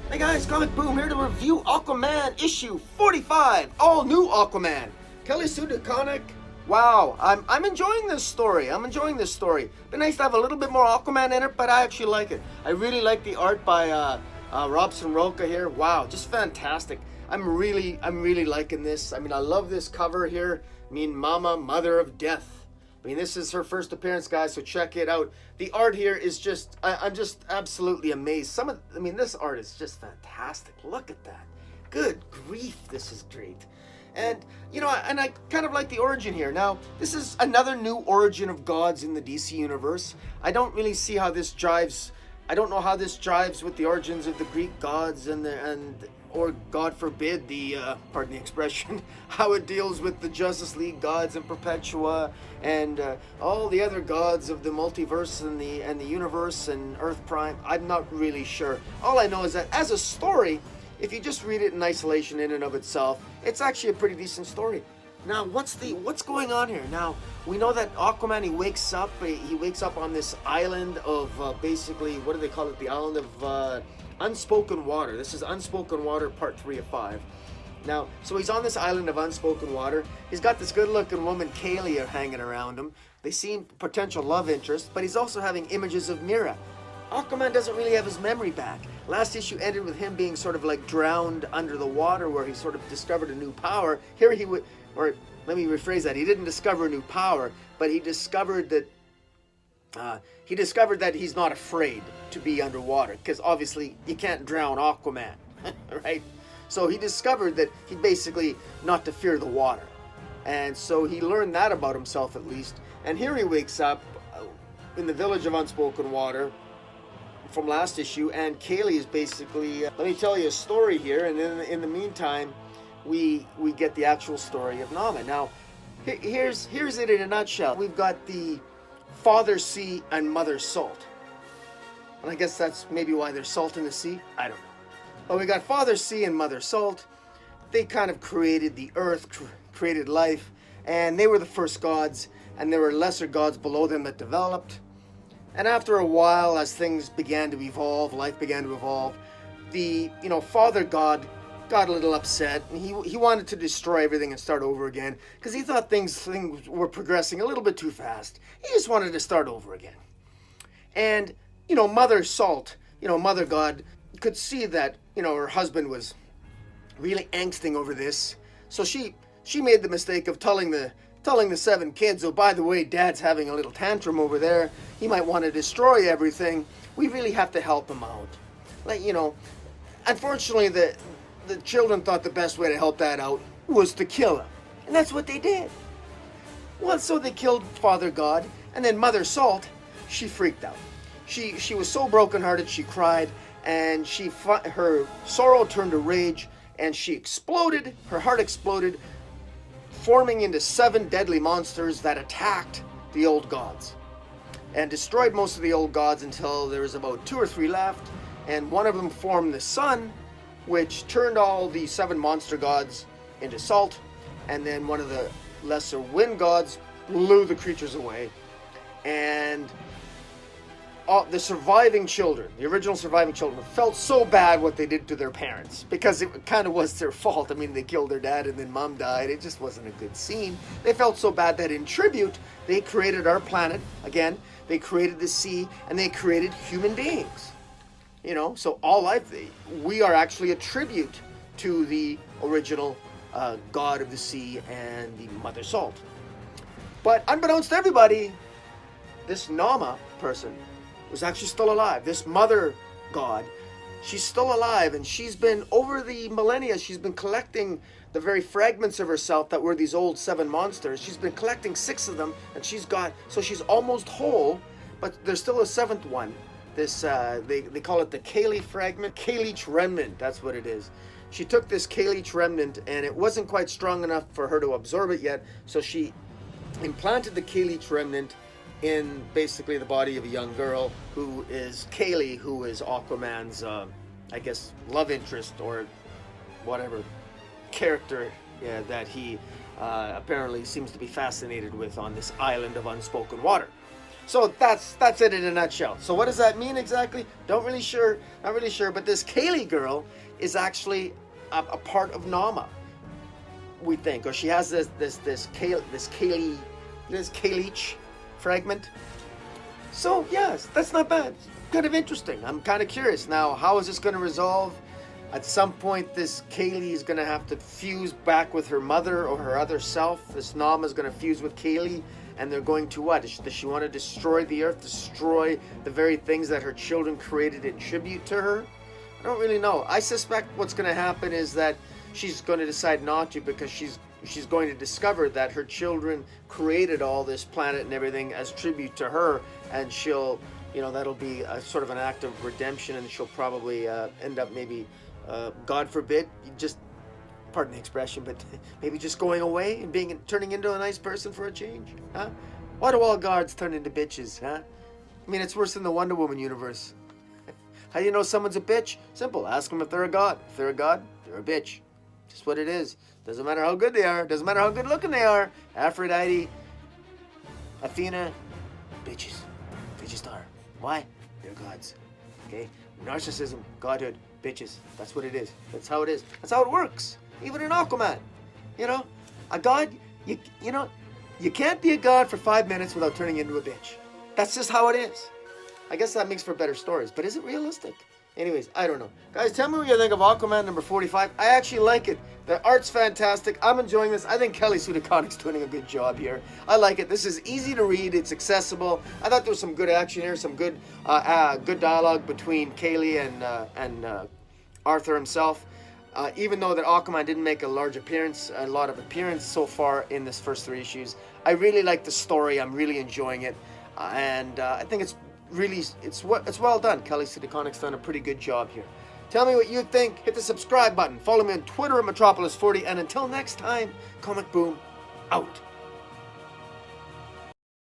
Hey guys, Comic Boom here to review Aquaman issue 45, all new Aquaman. Kelly Sue DeConnick. Wow, I'm enjoying this story. Been nice to have a little bit more Aquaman in it, but I actually like it. I really like the art by Rocha here. Wow, just fantastic. I'm really liking this. I mean, I love this cover here. I mean, Namma, Mother of Death. I mean, this is her first appearance, guys, so check it out. The art here is just, I'm just absolutely amazed. This art is just fantastic. Look at that. Good grief, this is great. And, you know, and I kind of like the origin here. Now, this is another new origin of gods in the DC universe. I don't really see how this jives. I don't know how this jives with the origins of the Greek gods or God forbid pardon the expression, how it deals with the Justice League gods and Perpetua and all the other gods of the multiverse and the universe and Earth Prime. I'm not really sure. All I know is that as a story, if you just read it in isolation in and of itself, it's actually a pretty decent story. Now, what's going on here? Now, we know that Aquaman, he wakes up on this island of basically, what do they call it? The island of Unspoken Water. This is Unspoken Water part 3 of 5. Now, so he's on this island of Unspoken Water. He's got this good-looking woman, Kaylee, hanging around him. They seem potential love interest, but he's also having images of Mira. Aquaman doesn't really have his memory back. Last issue ended with him being sort of like drowned under the water, where he sort of discovered a new power. Here he would, or let me rephrase that. He didn't discover a new power, but he discovered that he's not afraid to be underwater, because obviously you can't drown Aquaman, right? So he discovered that he basically not to fear the water, and so he learned that about himself at least. And here he wakes up in the village of Unspoken Water from last issue, and Kaylee is basically let me tell you a story here, and then in the meantime we get the actual story of Namma. Now here's it in a nutshell. We've got the Father Sea and Mother Salt, and I guess that's maybe why there's salt in the sea. I don't know. But we got Father Sea and Mother Salt. They kind of created the earth, created life, and they were the first gods, and there were lesser gods below them that developed. And after a while, as things began to evolve, life began to evolve, the Father God got a little upset, and he wanted to destroy everything and start over again, because he thought things were progressing a little bit too fast. He just wanted to start over again. And Mother Salt, Mother God, could see that her husband was really angsting over this, so she made the mistake of telling the 7 kids, oh, by the way, Dad's having a little tantrum over there. He might want to destroy everything. We really have to help him out. Unfortunately, the children thought the best way to help that out was to kill him. And that's what they did. Well, so they killed Father God, and then Mother Salt, she freaked out. She was so brokenhearted, she cried, and her sorrow turned to rage, and she exploded, her heart exploded, forming into 7 deadly monsters that attacked the old gods and destroyed most of the old gods until there was about 2 or 3 left, and one of them formed the sun, which turned all the 7 monster gods into salt, and then one of the lesser wind gods blew the creatures away, and the surviving children, the original surviving children, felt so bad what they did to their parents, because it kind of was their fault. I mean, they killed their dad and then Mom died. It just wasn't a good scene. They felt so bad that in tribute, they created our planet. Again, they created the sea, and they created human beings. So all life, we are actually a tribute to the original god of the sea and the Mother Salt. But unbeknownst to everybody, this Namma person was actually still alive. This mother god, she's still alive, and she's been, over the millennia, she's been collecting the very fragments of herself that were these old 7 monsters. She's been collecting 6 of them, and she's almost whole, but there's still a 7th one. This, they call it the Kaylee fragment, Kaylee remnant, that's what it is. She took this Kaylee remnant, and it wasn't quite strong enough for her to absorb it yet, so she implanted the Kaylee remnant in basically the body of a young girl who is Kaylee, who is Aquaman's, I guess, love interest or whatever character that he apparently seems to be fascinated with on this island of Unspoken Water. So that's it in a nutshell. So what does that mean exactly? Not really sure. But this Kaylee girl is actually a part of Namma, we think, or she has this Kayleech fragment. So yes, that's not bad. Kind of interesting. I'm kind of curious now. How is this going to resolve? At some point, this Kaylee is going to have to fuse back with her mother or her other self. This Namma is going to fuse with Kaylee, and they're going to what? Does she want to destroy the earth, destroy the very things that her children created in tribute to her? I don't really know. I suspect what's going to happen is that she's going to decide not to, because she's going to discover that her children created all this planet and everything as tribute to her, and she'll, that'll be a sort of an act of redemption, and she'll probably end up maybe, God forbid, just, pardon the expression, but maybe just going away and turning into a nice person for a change, huh? Why do all gods turn into bitches, huh? I mean, it's worse than the Wonder Woman universe. How do you know someone's a bitch? Simple. Ask them if they're a god. If they're a god, they're a bitch. Just what it is. Doesn't matter how good they are. Doesn't matter how good looking they are. Aphrodite, Athena, bitches. They just are. Why? They're gods. Okay? Narcissism, godhood, bitches. That's what it is. That's how it is. That's how it works. Even in Aquaman. A god, you can't be a god for 5 minutes without turning into a bitch. That's just how it is. I guess that makes for better stories, but is it realistic? Anyways, I don't know. Guys, tell me what you think of Aquaman number 45. I actually like it. The art's fantastic. I'm enjoying this. I think Kelly Sue DeConnick's doing a good job here. I like it. This is easy to read. It's accessible. I thought there was some good action here, some good dialogue between Kaylee and Arthur himself. Even though that Aquaman didn't make a lot of appearance so far in this first 3 issues, I really like the story. I'm really enjoying it, and I think it's well done. Kelly Sue DeConnick's done a pretty good job here. Tell me what you think. Hit the subscribe button. Follow me on Twitter at Metropolis40, and until next time, Comic Boom out.